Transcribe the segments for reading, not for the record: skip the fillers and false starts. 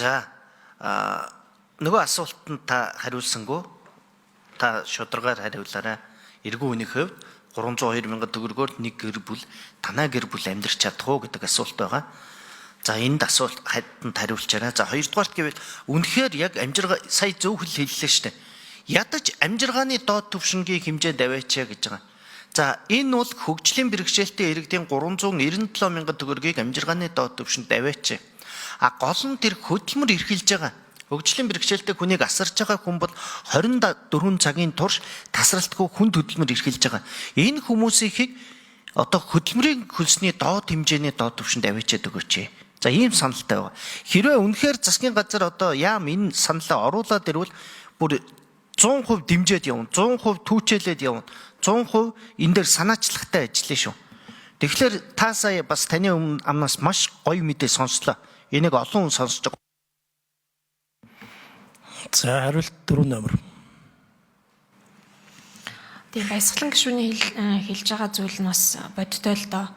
За нөгөө асуултанд та хариулсангүй. Та шударгаар хариулаарай. Эргүү үний хувьд 302,000 төгрөгөөр нэг гэр бүл танай гэр бүл амьдрч чадах уу гэдэг асуулт байгаа. За энд асуулт хадтанд хариулчаарай. За хоёрдугаарт гэвэл үнэхээр яг амжиргаа сая зөв хэл хэллээ шүү дээ. Ядаж амжиргааны доод түвшингийн хэмжээнд аваачаа гэж байгаа. За энэ бол хөгжлийн бэрхшээлтэй иргэдийн 397,000 төгрөгийг амжиргааны доод түвшинд аваачаа. Гол нь тэр хөдөлмөр эрхэлж байгаа. Хөгжлийн бэрхшээлтэй хүнийг асарч байгаа хүн бол 24 цагийн турш тасралтгүй хүнд хөдөлмөр эрхэлж байгаа. Энэ хүмүүсийг одоо хөдөлмөрийн хөлсний доод хэмжээний доод түвшинд аваачаад өгөөч. За ийм саналтай байгаа. Хэрвээ үнэхээр засгийн газар одоо яам энэ саналаа оруулаад ирвэл бүр 100% дэмжиж явна, 100% түүчээлээд явна, 100% энэ дээр санаачлагтай ажиллана шүү. Тэгэхээр та сая бас таны амнаас маш гоё мэдээ сонслоо. Энийг олон хүн сонсож байгаа. За хариулт 4 номер. Тийм баясгалан гишүүний хэлж байгаа зүйл нь бас бодтой л доо.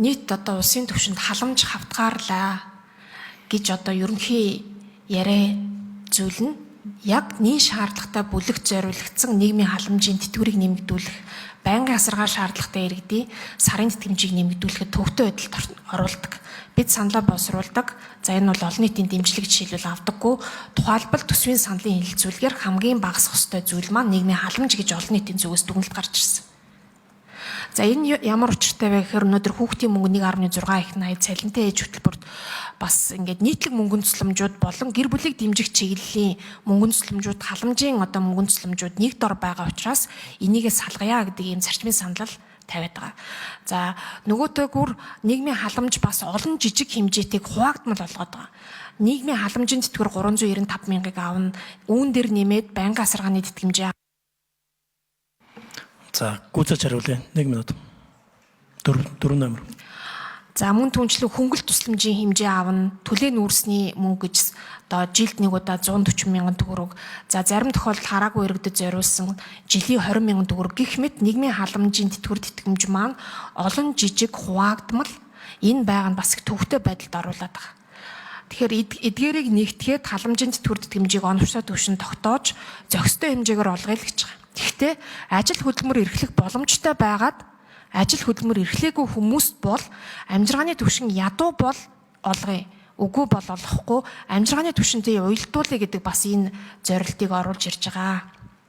Нийт одоо улсын түвшинд халамж хавтгаарлаа гэж одоо ерөнхий яриа зүйл нь яг нийт шаардлагатай бүлэгт зориулагдсан нийгмийн халамжийн тэтгэврийг нэмэгдүүлэх, байнгын асаргаар шаардлагатай иргэдийн сарын тэтгэмжийг нэмэгдүүлэхэд төвөгтэй байдалд оруулдаг. Бид саналаа боловсруулдаг. За энэ бол олон нийтийн дэмжлэг жишээлбэл авдаггүй. Тухайлбал төсвийн саналын хэлэлцүүлгээр хамгийн багасах ёстой зүйл маань нийгмийн халамж гэж олон нийтийн зүгээс дүгнэлт гарч ирсэн. За энэ ямар учиртай вэ гэхээр өнөөдөр хүүхдийн мөнгө 1.6 их 80 цалинтай ээж хөтөлбөрт бас ингээд нийтлэг мөнгөн тусламжууд болон гэр бүлийг дэмжих чиглэлийн мөнгөн тусламжууд, халамжийн одоо мөнгөн тусламжууд нэг дор байгаа учраас энийгээ салгая гэдэг ийм зарчмын санал тавиад байгаа. За нөгөөтэйгүр нийгмийн халамж бас олон жижиг хэмжээтэйг хуваагдмал болгоод байгаа. Нийгмийн халамжийн тэтгэвэр 395,000-ыг авна. Үүн дээр нэмээд байнгын асаргааны тэтгэмжээ. За гүйцэж хариулъя. 1 минут. 4 номер. За мөн түнчлэг хөнгөлт тусламжийн хэмжээ авна. Төлөө нүүрсний мөнгө гэж одоо жилд нэг удаа 140,000 төгрөг. За зарим тохиолдолд хараагүй иргэдэд зориулсан жилийн 20,000 төгрөг гэх мэт нийгмийн халамжийн тэтгэвэр тэтгэмж маань олон жижиг хуваагдмал энэ байгаанд бас их төвөгтэй байдалд оруулаад байгаа. Тэгэхээр эдгээрийг нэгтгэхэд халамжийн тэтгэвэр тэтгэмжийг оновчтой түвшинд тогтоож зохистой хэмжээгээр олгоё л гэж байгаа. Гэхдээ ажил хөдөлмөр эрхлэх боломжтой байгаад ажил хөдөлмөр эрхлээгүй хүмүүст бол амжиргааны түвшин ядуу бол олгоё. Үгүй бол олохгүй амжиргааны түвшинтэй уялдуулъя гэдэг бас энэ зорилтыг оруулж ирж байгаа.